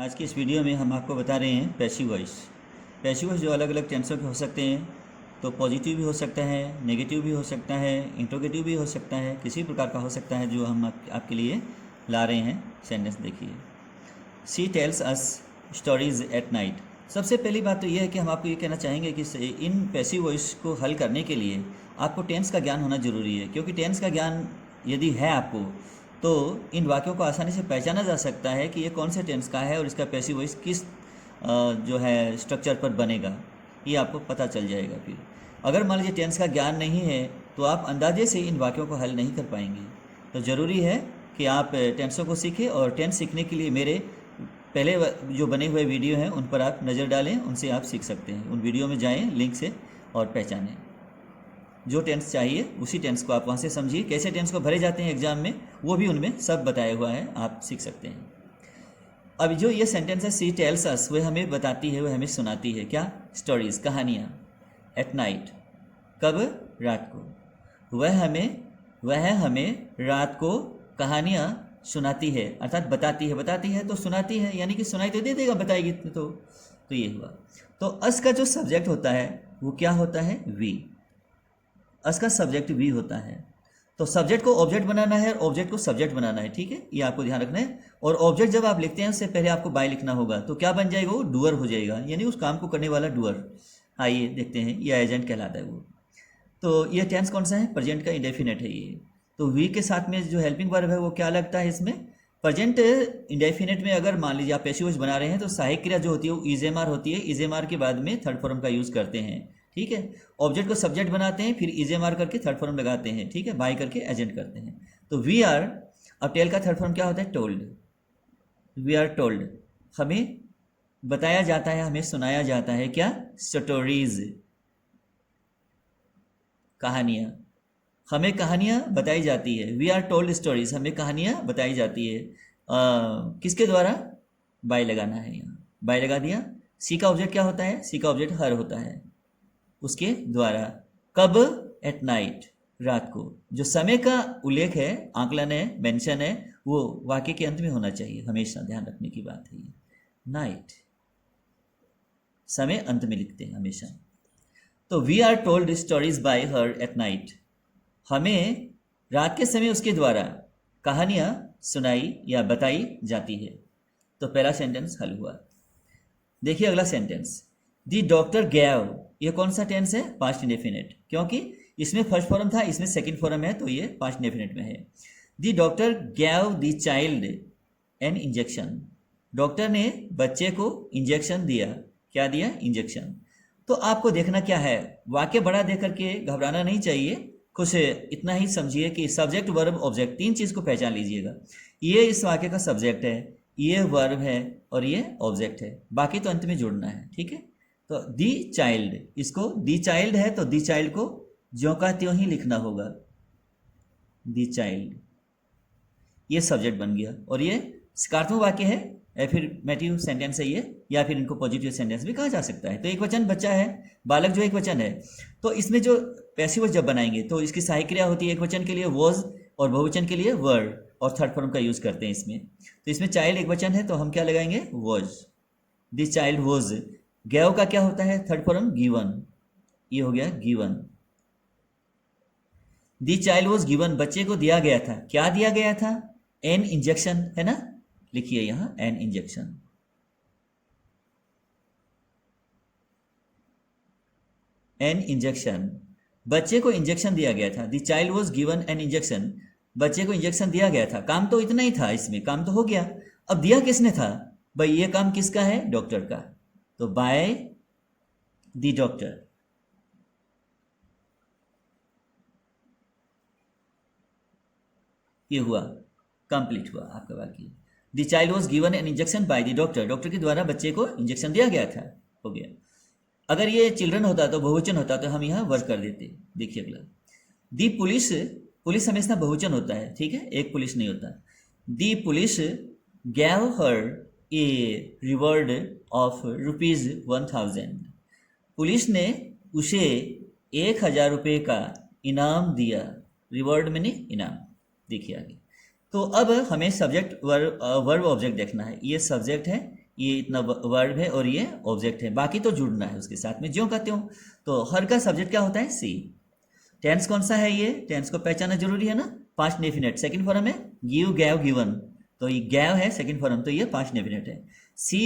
आज की इस वीडियो में हम आपको बता रहे हैं पैसिव वॉइस। पैसिव वॉइस जो अलग अलग टेंसों के हो सकते हैं, तो पॉजिटिव भी हो सकता है, नेगेटिव भी हो सकता है, इंट्रोगेटिव भी हो सकता है, किसी प्रकार का हो सकता है, जो हम आपके लिए ला रहे हैं। सेंटेंस देखिए। She tells us stories at night. सबसे पहली बात तो यह है कि हम आपको ये कहना चाहेंगे कि इन पैसिव वॉइस को हल करने के लिए आपको टेंस का ज्ञान होना ज़रूरी है, क्योंकि टेंस का ज्ञान यदि है आपको तो इन वाक्यों को आसानी से पहचाना जा सकता है कि ये कौन से टेंस का है और इसका पैसिव वॉइस किस जो है स्ट्रक्चर पर बनेगा, ये आपको पता चल जाएगा। फिर अगर मान लीजिए टेंस का ज्ञान नहीं है तो आप अंदाजे से इन वाक्यों को हल नहीं कर पाएंगे। तो ज़रूरी है कि आप टेंसों को सीखें, और टेंस सीखने के लिए मेरे पहले जो बने हुए वीडियो हैं उन पर आप नज़र डालें, उनसे आप सीख सकते हैं। उन वीडियो में जाएं लिंक से और पहचानें। जो टेंस चाहिए उसी टेंस को आप वहाँ से समझिए। कैसे टेंस को भरे जाते हैं एग्जाम में, वो भी उनमें सब बताया हुआ है, आप सीख सकते हैं। अब जो ये सेंटेंस है, सी टेल्स अस, वह हमें बताती है, वह हमें सुनाती है क्या? स्टोरीज, कहानियाँ। एट नाइट, कब? रात को। वह हमें रात को कहानियाँ सुनाती है, अर्थात बताती है। बताती है तो सुनाती है, यानी कि सुनाई तो दे देगा, बताएगी तो ये हुआ। तो अस का जो सब्जेक्ट होता है वो क्या होता है? वी। अस का सब्जेक्ट वी होता है। तो सब्जेक्ट को ऑब्जेक्ट बनाना है, ऑब्जेक्ट को सब्जेक्ट बनाना है, ठीक है, ये आपको ध्यान रखना है। और ऑब्जेक्ट जब आप लिखते हैं उससे पहले आपको बाय लिखना होगा, तो क्या बन जाएगा? वो डूअर हो जाएगा, यानी उस काम को करने वाला डूअर। आइए देखते हैं, ये एजेंट कहलाता है वो। तो ये टेंस कौन सा है? प्रेजेंट का इंडेफिनेट है ये। तो वी के साथ में जो हेल्पिंग वर्ब है वो क्या लगता है इसमें? प्रेजेंट इंडेफिनेट में अगर मान लीजिए आप पैसिव वॉइस बना रहे हैं तो सहायक क्रिया जो होती है वो इजेमार होती है। इजेमार के बाद में थर्ड फॉर्म का यूज़ करते हैं, ठीक है। ऑब्जेक्ट को सब्जेक्ट बनाते हैं, फिर इजेमार करके थर्ड फॉर्म लगाते हैं, ठीक है, बाय करके एजेंट करते हैं। तो वी आर, अब टेल का थर्ड फॉर्म क्या होता है? टोल्ड। वी आर टोल्ड, हमें बताया जाता है, हमें सुनाया जाता है क्या? स्टोरीज, कहानियाँ। हमें कहानियाँ बताई जाती है। वी आर टोल्ड स्टोरीज, हमें कहानियाँ बताई जाती है। किसके द्वारा? बाय लगाना है, यहाँ बाय लगा दिया। सी का ऑब्जेक्ट क्या होता है? सी का ऑब्जेक्ट हर होता है, उसके द्वारा। कब? एट नाइट, रात को। जो समय का उल्लेख है, आंकलन है, मेंशन है, वो वाक्य के अंत में होना चाहिए, हमेशा ध्यान रखने की बात है ये। नाइट, समय अंत में लिखते हैं हमेशा। तो we are told stories by her at night, हमें रात के समय उसके द्वारा कहानियां सुनाई या बताई जाती है। तो पहला सेंटेंस हल हुआ। देखिए अगला सेंटेंस, द डॉक्टर गैव। ये कौन सा टेंस है? पास्ट इंडेफिनिट, क्योंकि इसमें फर्स्ट फॉर्म था, इसमें सेकंड फॉर्म है, तो ये पास्ट इंडेफिनिट में है। The doctor gave the child an injection, doctor ने बच्चे को इंजेक्शन दिया। क्या दिया? इंजेक्शन। तो आपको देखना क्या है, वाक्य बड़ा देख करके घबराना नहीं चाहिए, कुछ इतना ही समझिए कि सब्जेक्ट वर्ब ऑब्जेक्ट, तीन चीज को पहचान लीजिएगा। ये इस वाक्य का सब्जेक्ट है, ये वर्ब है और ये ऑब्जेक्ट है, बाकी तो अंत में जोड़ना है, ठीक है। तो दी चाइल्ड, इसको दी चाइल्ड है तो दी चाइल्ड को ज्यों का त्यों ही लिखना होगा, दी चाइल्ड, ये सब्जेक्ट बन गया। और ये सकारात्मक वाक्य है, एफर्मेटिव सेंटेंस है ये, या फिर इनको पॉजिटिव सेंटेंस भी कहा जा सकता है। तो एक वचन बच्चा है, बालक जो एक वचन है, तो इसमें जो पैसिव वॉइस जब बनाएंगे तो इसकी सहायक क्रिया होती है एक वचन के लिए वॉज, और बहुवचन के लिए वर, और थर्ड फॉर्म का यूज करते हैं इसमें। तो इसमें चाइल्ड एक वचन है तो हम क्या लगाएंगे? Was. This child was. Gave का क्या होता है? थर्ड फॉर्म गिवन, ये हो गया given. The child was given, बच्चे को दिया गया था। क्या दिया गया था? एन इंजेक्शन, है ना, लिखिए यहां एन इंजेक्शन। एन इंजेक्शन, बच्चे को इंजेक्शन दिया गया था। The child was given an injection, बच्चे को इंजेक्शन दिया गया था। काम तो इतना ही था, इसमें काम तो हो गया। अब दिया किसने था? भाई ये काम किसका है? डॉक्टर का। तो बाय द डॉक्टर, ये हुआ, कंप्लीट हुआ आपका वाक्य। The child was given an injection by the doctor, doctor के द्वारा बच्चे को इंजेक्शन दिया गया था, हो गया। अगर ये चिल्ड्रन होता तो बहुवचन होता तो हम यहाँ वर्क कर देते। देखिए अगला, दी पुलिस, पुलिस हमेशा बहुवचन होता है, ठीक है, एक पुलिस नहीं होता। The police gave her a reward of ₹1000, police ने उसे 1000 रुपये का इनाम दिया। रिवॉर्ड में नहीं, इनाम। देखिए आगे। तो अब हमें सब्जेक्ट वर्ब ऑब्जेक्ट देखना है। ये सब्जेक्ट है, ये इतना वर्ब है और ये ऑब्जेक्ट है, बाकी तो जुड़ना है उसके साथ में ज्यों का त्यों। तो हर का सब्जेक्ट क्या होता है? सी। टेंस कौन सा है? ये टेंस को पहचानना जरूरी है ना। पास्ट डेफिनेट सेकंड फॉर्म है गिव, गैव, गिवन, तो ये गैव है सेकंड फॉर्म, तो ये पास्ट डेफिनेट है। सी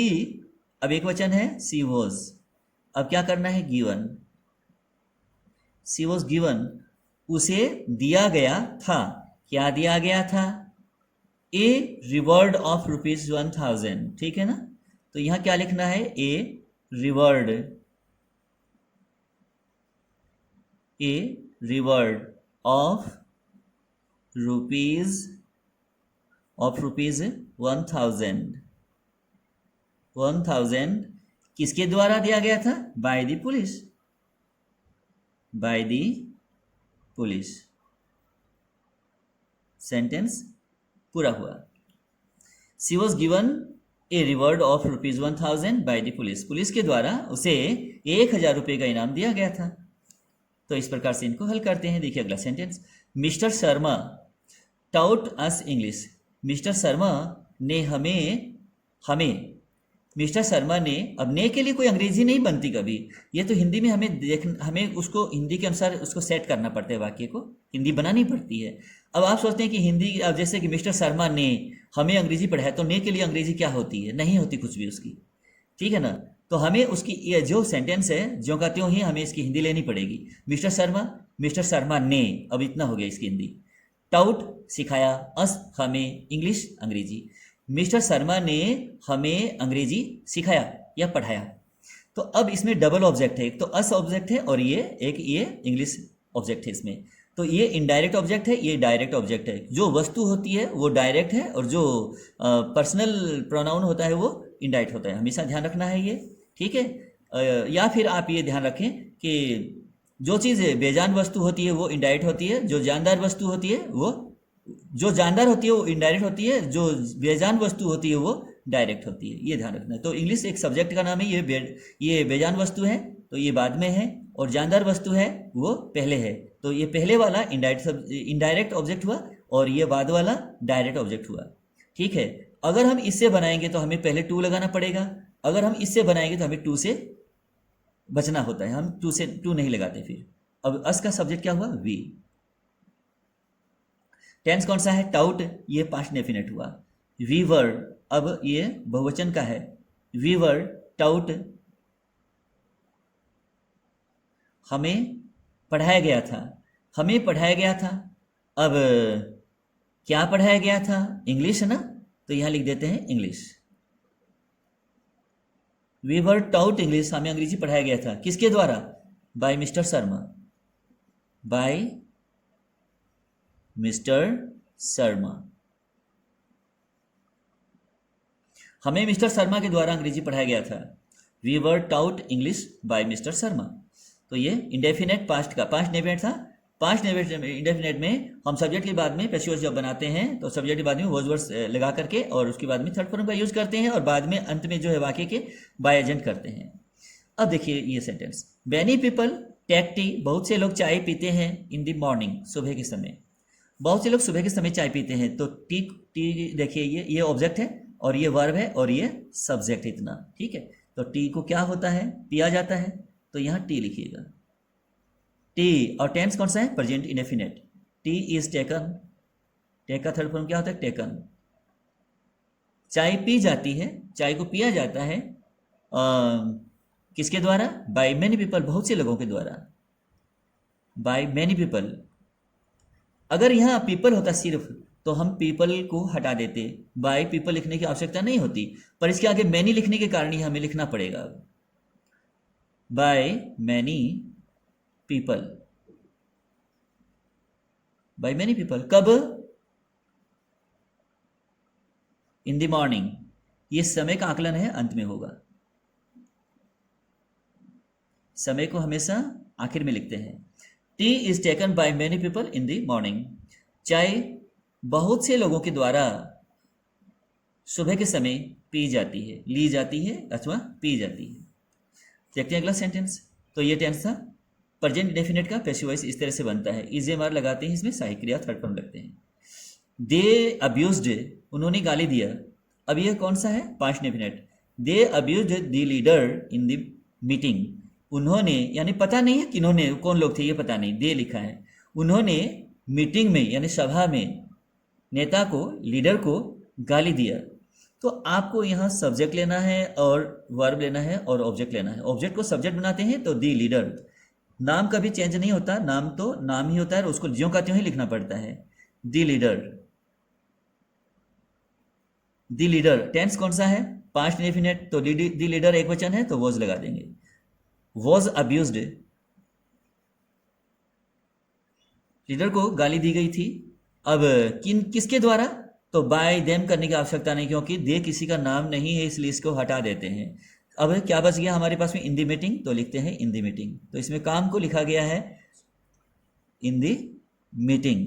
अब एक वचन है सी वॉज, अब क्या करना है? गिवन, सी वॉज गिवन, उसे दिया गया था। क्या दिया गया था? ए रिवॉर्ड ऑफ ₹1000, ठीक है ना। तो यहां क्या लिखना है? A reward, a reward of rupees 1000 किसके द्वारा दिया गया था? By the police, by the police. Sentence पूरा हुआ। She was given a reward of ₹1000 by the police, police के द्वारा उसे 1000 रुपये का इनाम दिया गया था। तो इस प्रकार से इनको हल करते हैं। देखिए अगला सेंटेंस, मिस्टर शर्मा टाउट अस इंग्लिश, मिस्टर शर्मा ने हमें मिस्टर शर्मा ने, अब ने के लिए कोई अंग्रेजी नहीं बनती कभी, ये तो हिंदी में हमें उसको हिंदी के अनुसार उसको सेट करना पड़ता है, वाक्य को हिंदी बनानी पड़ती है। अब आप सोचते हैं कि हिंदी, अब जैसे कि मिस्टर शर्मा ने हमें अंग्रेजी पढ़ाया, तो ने के लिए अंग्रेजी क्या होती है? नहीं होती कुछ भी उसकी, ठीक है ना। तो हमें उसकी ये जो सेंटेंस है ज्यों का त्यों ही हमें इसकी हिंदी लेनी पड़ेगी। मिस्टर शर्मा ने, अब इतना हो गया इसकी हिंदी। टाउट सिखाया, अस हमें, इंग्लिश अंग्रेजी। मिस्टर शर्मा ने हमें अंग्रेजी सिखाया या पढ़ाया। तो अब इसमें डबल ऑब्जेक्ट है, एक तो अस ऑब्जेक्ट है और ये इंग्लिश ऑब्जेक्ट है इसमें। तो ये इनडायरेक्ट ऑब्जेक्ट है, ये डायरेक्ट ऑब्जेक्ट है। जो वस्तु होती है वो डायरेक्ट है और जो पर्सनल प्रोनाउन होता है वो इनडायरेक्ट होता है, हमेशा ध्यान रखना है ये, ठीक है। या फिर आप ये ध्यान रखें कि जो चीज़ बेजान वस्तु होती है वो इनडायरेक्ट होती है, जो जानदार वस्तु होती है वो, जो जानदार होती है वो इनडायरेक्ट होती है, जो बेजान वस्तु होती है वो डायरेक्ट होती है, ये ध्यान रखना है। तो इंग्लिश एक सब्जेक्ट का नाम है, ये बेजान वस्तु है तो ये बाद में है, और जानदार वस्तु है वो पहले है। तो ये पहले वाला इनडायरेक्ट ऑब्जेक्ट हुआ और ये बाद वाला डायरेक्ट ऑब्जेक्ट हुआ, ठीक है। अगर हम इससे बनाएंगे तो हमें पहले टू लगाना पड़ेगा, अगर हम इससे बनाएंगे तो हमें टू से बचना होता है, हम टू नहीं लगाते फिर। अब अस का सब्जेक्ट क्या हुआ? वी। टेंस कौन सा है? टाउट, ये पास्ट डेफिनेट हुआ। वी वर, अब ये बहुवचन का है। वी वर टाउट, हमें पढ़ाया गया था, हमें पढ़ाया गया था। अब क्या पढ़ाया गया था? इंग्लिश है ना, तो यहां लिख देते हैं English. We were taught English, हमें अंग्रेजी पढ़ाया गया था, किसके द्वारा? By mister Sharma, by mister Sharma. हमें मिस्टर शर्मा के द्वारा अंग्रेजी पढ़ाया गया था। We were taught English by mister Sharma. तो ये इंडेफिनेट पास्ट का, पास्ट डेफिनेट था। पास्ट इंडेफिनेट में हम सब्जेक्ट के बाद में पैसिव वॉइस जब बनाते हैं तो सब्जेक्ट के बाद में वॉज वर्ड्स लगा करके और उसके बाद में थर्ड फॉर्म का यूज करते हैं और बाद में अंत में जो है वाक्य के बाय एजेंट करते हैं। अब देखिए ये sentence, many people take tea, बहुत से लोग चाय पीते हैं इन द मॉर्निंग, सुबह के समय। बहुत से लोग सुबह के समय चाय पीते हैं। तो टी देखिए ये ऑब्जेक्ट है और ये वर्ब है और ये सब्जेक्ट, इतना ठीक है। तो टी को क्या होता है? पिया जाता है, तो यहाँ टी लिखिएगा, टी। और टेंस कौन सा है? Present indefinite. Tea is taken, take का थर्ड फॉर्म क्या होता है? टेकन। चाय पी जाती है, चाय को पिया जाता है किसके द्वारा? बाय मेनी पीपल, बहुत से लोगों के द्वारा, बाय मेनी पीपल। अगर यहाँ पीपल होता सिर्फ तो हम पीपल को हटा देते, बाय पीपल लिखने की आवश्यकता नहीं होती, पर इसके आगे मैनी लिखने के कारण ही हमें लिखना पड़ेगा, by many people, by many people. कब? In the morning. ये समय का आकलन है, अंत में होगा। समय को हमेशा आखिर में लिखते हैं। T is taken by many people in the morning. चाय बहुत से लोगों के द्वारा सुबह के समय पी जाती है, ली जाती है अथवा पी जाती है। देखते हैं अगला सेंटेंस। तो ये टेंस था प्रेजेंट डेफिनेट का पैसिव वॉइस इस तरह से बनता है। इजेमार लगाते हैं, इसमें सहायक क्रिया थर्ड फॉर्म लगते हैं। दे अब्यूज्ड, उन्होंने गाली दिया। अब यह कौन सा है? Past definite. They abused the leader in the meeting. उन्होंने, यानी पता नहीं है किन्होंने, कौन लोग थे ये पता नहीं, दे लिखा है। उन्होंने मीटिंग में यानी सभा में नेता को, लीडर को गाली दिया। तो आपको यहाँ सब्जेक्ट लेना है और वर्ब लेना है और ऑब्जेक्ट लेना है। ऑब्जेक्ट को सब्जेक्ट बनाते हैं तो दी लीडर। नाम कभी चेंज नहीं होता, नाम तो नाम ही होता है, उसको ज्यों का त्यों ही लिखना पड़ता है। दी लीडर, दी लीडर टेंस कौन सा है? पास्ट इंडेफिनिट, तो दी लीडर एक वचन है तो वॉज लगा देंगे। वॉज अब्यूज्ड, लीडर को गाली दी गई थी। अब किसके द्वारा? तो बाय देम करने की आवश्यकता नहीं, क्योंकि दे किसी का नाम नहीं है, इसलिए इसको हटा देते हैं। अब क्या बच गया हमारे पास में? इन दी मीटिंग, तो लिखते हैं इन दी मीटिंग। तो इसमें काम को लिखा गया है in the meeting.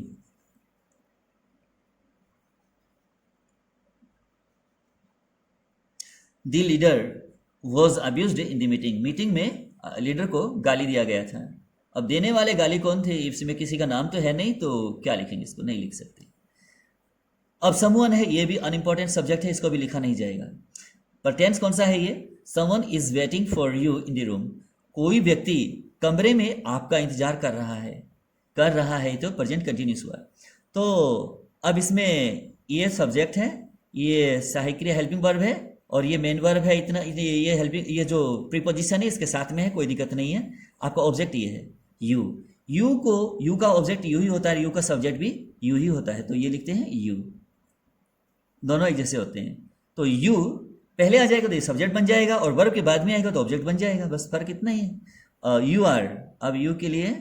The leader was abused in the meeting. Meeting में लीडर को गाली दिया गया था। अब देने वाले गाली कौन थे? इसमें किसी का नाम तो है नहीं, तो क्या लिखेंगे? इसको नहीं लिख सकते। अब समवन है, ये भी अनइंपॉर्टेंट सब्जेक्ट है, इसको भी लिखा नहीं जाएगा। पर टेंस कौन सा है ये? Someone is waiting for you in the room. कोई व्यक्ति कमरे में आपका इंतजार कर रहा है, कर रहा है, तो प्रेजेंट कंटिन्यूस हुआ। तो अब इसमें ये सब्जेक्ट है, ये सहायक क्रिया हेल्पिंग वर्ब है, और ये मेन वर्ब है। इतना ये हेल्पिंग, ये जो प्रीपोजिशन है इसके साथ में है, कोई दिक्कत नहीं है। आपका ऑब्जेक्ट ये है यू। यू का ऑब्जेक्ट यू ही होता है, यू का सब्जेक्ट भी यू ही होता है, तो ये लिखते हैं यू। दोनों एक जैसे होते हैं। तो यू पहले आ जाएगा तो ये सब्जेक्ट बन जाएगा, और वर्ब के बाद में आएगा तो ऑब्जेक्ट बन जाएगा, बस फर्क इतना ही है। यू आर, अब यू के लिए,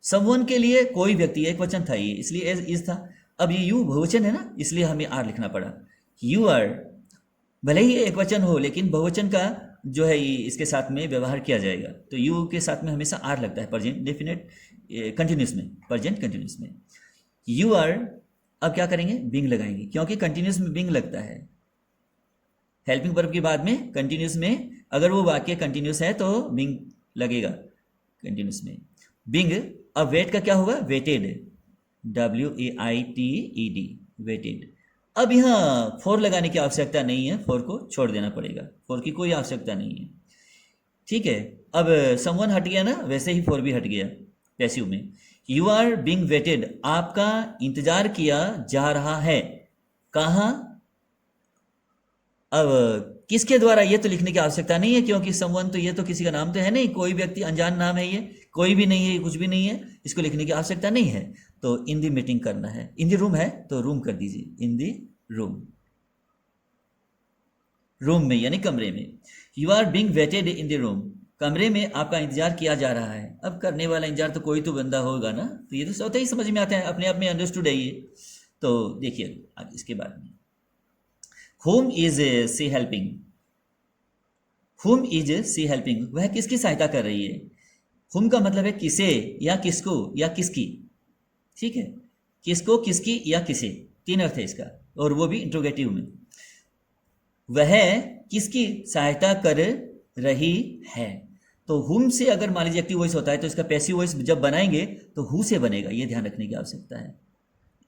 समवन के लिए कोई व्यक्ति, एक वचन था ये, इसलिए इज था। अब ये यू बहुवचन है ना, इसलिए हमें आर लिखना पड़ा। यू आर, भले ही एक वचन हो लेकिन बहुवचन का जो है इसके साथ में व्यवहार किया जाएगा, तो यू के साथ में हमेशा आर लगता है प्रेजेंट डेफिनेट कंटिन्यूस में, प्रेजेंट कंटिन्यूस में। यू आर, अब क्या करेंगे? बिंग लगाएंगे, क्योंकि कंटिन्यूस में बिंग लगता है। हेल्पिंग वर्ब के बाद में कंटिन्यूस में, अगर वो वाक्य कंटिन्यूस है तो बिंग लगेगा कंटिन्यूस में। बिंग, अब वेट का क्या होगा? Waited, WAITED, waited. अब यहाँ फॉर लगाने की आवश्यकता नहीं है, फॉर को छोड़ देना पड़ेगा, फॉर की कोई आवश्यकता नहीं है, ठीक है। अब समवन हट गया ना, वैसे ही फॉर भी हट गया पैसिव में। यू आर बीइंग वेटेड, आपका इंतजार किया जा रहा है। कहाँ? अब किसके द्वारा, ये तो लिखने की आवश्यकता नहीं है, क्योंकि समवन तो ये तो किसी का नाम तो है नहीं, कोई व्यक्ति अनजान नाम है, ये कोई भी नहीं है, कुछ भी नहीं है, इसको लिखने की आवश्यकता नहीं है। तो इन दी मीटिंग करना है। इन दी रूम है तो रूम कर दीजिए, इन दी रूम, रूम में यानी कमरे में। You are being waited in the room, कमरे में आपका इंतजार किया जा रहा है। अब करने वाला इंतजार तो कोई तो बंदा होगा ना, तो ये तो स्वतः ही समझ में आता है, अपने आप में अंडरस्टूड है ये। तो देखिए आगे इसके बाद में, whom is she helping, whom is she helping, वह किसकी सहायता कर रही है। whom का मतलब है किसे या किसको या किसकी, ठीक है, किसको, किसकी या किसे, तीन अर्थ है इसका, और वो भी इंट्रोगेटिव में। वह किसकी सहायता कर रही है। तो हुम से अगर मान लीजिए एक्टिव वॉइस होता है तो इसका पैसिव वॉइस जब बनाएंगे तो हु से बनेगा, ये ध्यान रखने की आवश्यकता है।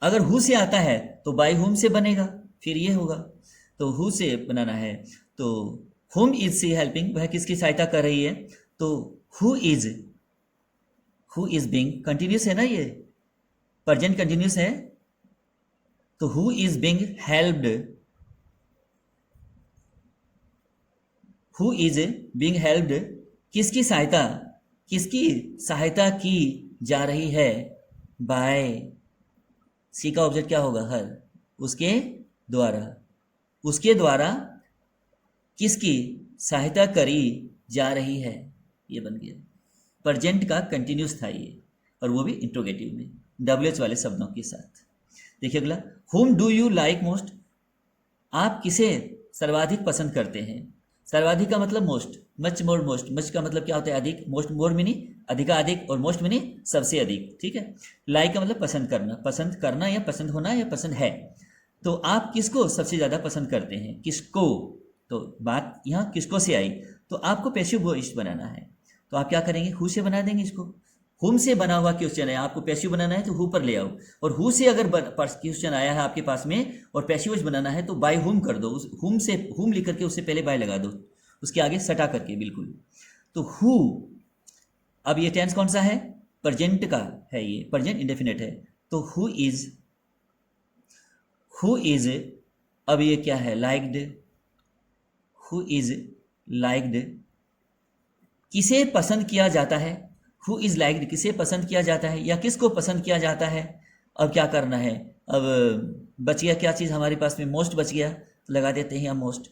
अगर हु से आता है तो बाय हुम से बनेगा, फिर ये होगा, तो हु से बनाना है। तो हुम इज सी हेल्पिंग, वह किसकी सहायता कर रही है। तो हु इज बीइंग कंटिन्यूस है ना, ये प्रेजेंट कंटिन्यूस है, तो who is being helped, who is being helped, किसकी सहायता की जा रही है। बाय, सी का ऑब्जेक्ट क्या होगा, हर, उसके द्वारा किसकी सहायता करी जा रही है, ये बन गया। प्रेजेंट का कंटिन्यूस था ये, और वो भी इंट्रोगेटिव में WH वाले शब्दों के साथ। देखिए अगला, whom do you like most, आप किसे सर्वाधिक पसंद करते हैं। सर्वाधिक का मतलब most, much more most, much का मतलब क्या होता है, अधिक, मोस्ट मोर मिनी अधिकाधिक, और मोस्ट मिनी सबसे अधिक, ठीक है। लाइक का मतलब पसंद करना या पसंद होना या पसंद है। तो आप किसको सबसे ज़्यादा पसंद करते हैं, किसको, तो बात यहाँ किसको से आई, तो आपको पैसिव वॉइस बनाना है। तो आप क्या करेंगे, हु से बना देंगे इसको, हुम से बना हुआ क्वेश्चन है, आपको पैसिव बनाना है तो हु पर ले आओ, और हु से अगर क्वेश्चन आया है आपके पास में और पैसिव वॉइस बनाना है तो बाय हुम कर दो, उस हुम से हुम लिख करके उससे पहले बाय लगा दो, उसके आगे सटा करके बिल्कुल। तो हु, अब ये टेंस कौन सा है, प्रेजेंट का है, ये प्रेजेंट इंडेफिनिट है। तो हु इज, अब ये क्या है, लाइक्ड, हु इज लाइक्ड, किसे पसंद किया जाता है, हु इज लाइक्ड किसे पसंद किया जाता है या किसको पसंद किया जाता है। अब क्या करना है, अब बच गया क्या चीज़ हमारे पास में, मोस्ट बच गया, तो लगा देते हैं हम मोस्ट,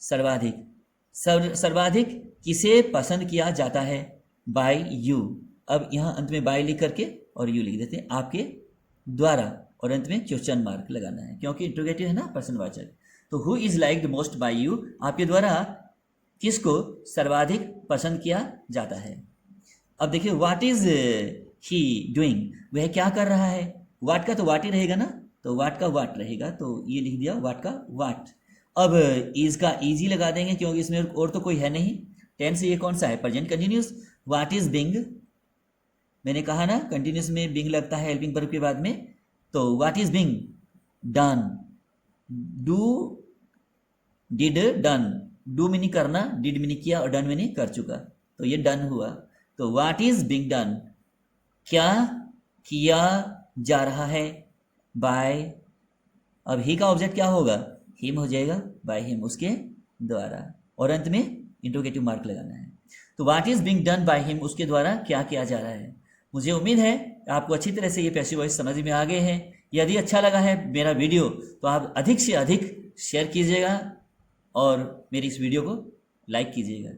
सर्वाधिक, सर्वाधिक किसे पसंद किया जाता है, बाय यू। अब यहाँ अंत में बाय लिख करके और यू लिख देते हैं, आपके द्वारा, और अंत में क्वेश्चन मार्क लगाना है क्योंकि इंट्रोगेटिव है ना, प्रश्नवाचक। तो who is liked most by you, आपके द्वारा किसको सर्वाधिक पसंद किया जाता है। अब देखिए व्हाट इज ही डूइंग, वह क्या कर रहा है, व्हाट का तो व्हाट ही रहेगा ना, तो व्हाट का व्हाट रहेगा, तो ये लिख दिया व्हाट का व्हाट। अब इज का इजी लगा देंगे क्योंकि इसमें और तो कोई है नहीं। टेंस ये कौन सा है, present continuous. What is being, मैंने कहा ना कंटिन्यूस में बिंग लगता है हेल्पिंग वर्ब के बाद में, तो what is being done, do did done, do meaning करना, डिड मीनिंग किया, और डन मीनिंग कर चुका, तो ये डन हुआ। तो व्हाट इज बिंग डन, क्या किया जा रहा है, बाय, अब ही का ऑब्जेक्ट क्या होगा, हिम हो जाएगा, बाय हिम उसके द्वारा, और अंत में इंट्रोगेटिव मार्क लगाना है। तो what is being done by him, उसके द्वारा क्या किया जा रहा है। मुझे उम्मीद है आपको अच्छी तरह से ये पैसिव वॉइस समझ में आ गए हैं। यदि अच्छा लगा है मेरा वीडियो तो आप अधिक से अधिक शेयर कीजिएगा और मेरी इस वीडियो को लाइक कीजिएगा।